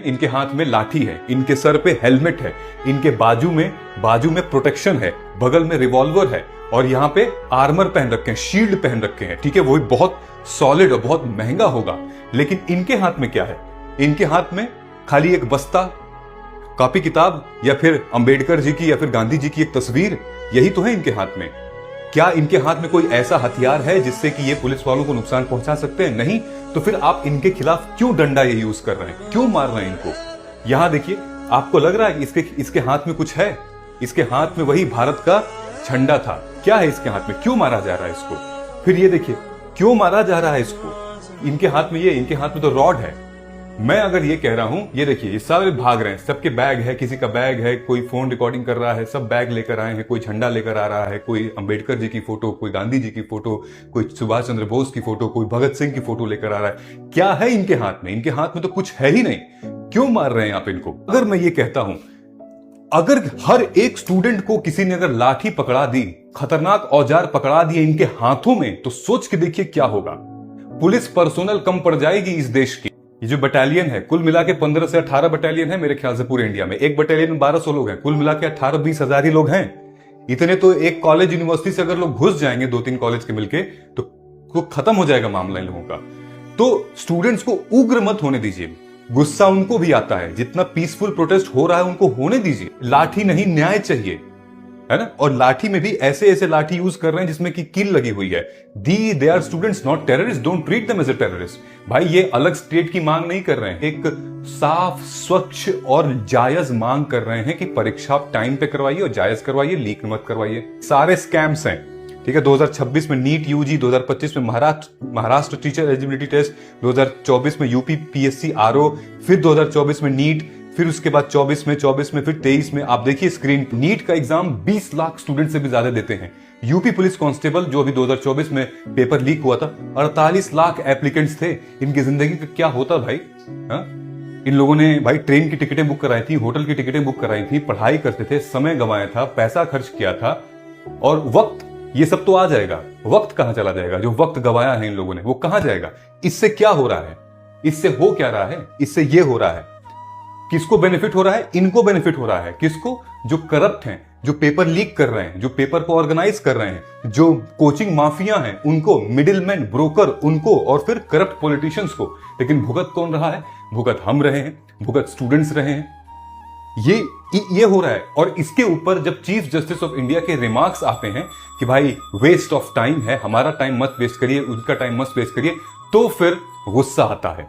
इनके हाथ में लाठी है, इनके सर पे हेलमेट है, इनके बाजू में प्रोटेक्शन है, बगल में रिवॉल्वर है और यहाँ पे आर्मर पहन रखे हैं, शील्ड पहन रखे हैं। ठीक है, वो भी बहुत सॉलिड और बहुत महंगा होगा। लेकिन इनके हाथ में क्या है? इनके हाथ में खाली एक बस्ता, कॉपी किताब, या फिर अंबेडकर जी की या फिर गांधी जी की एक तस्वीर, यही तो है इनके हाथ में। क्या इनके हाथ में कोई ऐसा हथियार है जिससे कि ये पुलिस वालों को नुकसान पहुंचा सकते हैं? नहीं। तो फिर आप इनके खिलाफ क्यों डंडा ये यूज कर रहे हैं, क्यों मार रहे हैं इनको? यहां देखिए, आपको लग रहा है कि इसके हाथ में कुछ है? इसके हाथ में वही भारत का झंडा था। क्या है इसके हाथ में? क्यों मारा जा रहा है इसको? फिर ये देखिए, क्यों मारा जा रहा है इसको? इनके हाथ में इनके हाथ में तो रॉड है। मैं अगर ये कह रहा हूं, ये देखिए, ये सारे भाग रहे हैं, सबके बैग है, किसी का बैग है, कोई फोन रिकॉर्डिंग कर रहा है, सब बैग लेकर आए हैं, कोई झंडा लेकर आ रहा है, कोई अंबेडकर जी की फोटो, कोई गांधी जी की फोटो, कोई सुभाष चंद्र बोस की फोटो, कोई भगत सिंह की फोटो लेकर आ रहा है। क्या है इनके हाथ में? इनके हाथ में तो कुछ है ही नहीं। क्यों मार रहे हैं आप इनको? अगर मैं ये कहता हूं, अगर हर एक स्टूडेंट को किसी ने अगर लाठी पकड़ा दी, खतरनाक औजार पकड़ा दिए इनके हाथों में, तो सोच के देखिए क्या होगा। पुलिस पर्सोनल कम पड़ जाएगी इस देश की। ये जो बटालियन है, कुल मिला के 15 से 18 बटालियन है मेरे ख्याल से पूरे इंडिया में। एक बटालियन में 1200 लोग हैं, कुल मिला के 18-20 हजार ही लोग हैं। इतने तो एक कॉलेज यूनिवर्सिटी से अगर लोग घुस जाएंगे, 2-3 कॉलेज के मिलके, तो खत्म हो जाएगा मामला इन लोगों का। तो स्टूडेंट्स को उग्र मत होने दीजिए। गुस्सा उनको भी आता है, जितना पीसफुल प्रोटेस्ट हो रहा है उनको होने दीजिए। लाठी नहीं, न्याय चाहिए, है ना? और लाठी में भी ऐसे ऐसे लाठी यूज कर रहे हैं जिसमें कि किल लगी हुई है। They are students, not terrorist, don't treat them as a terrorist. भाई, ये अलग स्टेट की मांग नहीं कर रहे हैं, एक साफ, स्वच्छ और जायज मांग कर रहे हैं कि परीक्षा टाइम पे करवाइए और जायज करवाइए, लीक मत करवाइए। सारे स्कैम्स हैं। ठीक है, 2026 में नीट यूजी, 2025 में महाराष्ट्र टीचर एलिजिबिलिटी टेस्ट, 2024 में यूपी पीएससी आरओ, फिर 2024 में नीट, फिर उसके बाद 24 में, फिर 23 में। आप देखिए स्क्रीन, नीट का एग्जाम 20 लाख स्टूडेंट से भी ज्यादा देते हैं। यूपी पुलिस कांस्टेबल जो अभी 2024 में पेपर लीक हुआ था, 48 लाख एप्लीकेंट्स थे। इनकी जिंदगी का क्या होता भाई? इन लोगों ने भाई ट्रेन की टिकटें बुक कराई थी, होटल की टिकटें बुक कराई थी, पढ़ाई करते थे, समय गंवाया था, पैसा खर्च किया था, और वक्त, ये सब तो आ जाएगा। वक्त कहां चला जाएगा? जो वक्त गंवाया है इन लोगों ने, वो कहां जाएगा? इससे क्या हो रहा है? इससे हो क्या रहा है? इससे ये हो रहा है, किसको बेनिफिट हो रहा है? इनको बेनिफिट हो रहा है। किसको? जो करप्ट हैं, जो पेपर लीक कर रहे हैं, जो पेपर को ऑर्गेनाइज कर रहे हैं, जो कोचिंग माफिया हैं उनको, मिडिलमैन, ब्रोकर उनको, और फिर करप्ट पॉलिटिशियंस को। लेकिन भुगत कौन रहा है? भुगत हम रहे हैं, भुगत स्टूडेंट्स रहे हैं। ये हो रहा है। और इसके ऊपर जब चीफ जस्टिस ऑफ इंडिया के रिमार्क्स आते हैं कि भाई वेस्ट ऑफ टाइम है, हमारा टाइम मत वेस्ट करिए, उनका टाइम मत वेस्ट करिए, तो फिर गुस्सा आता है।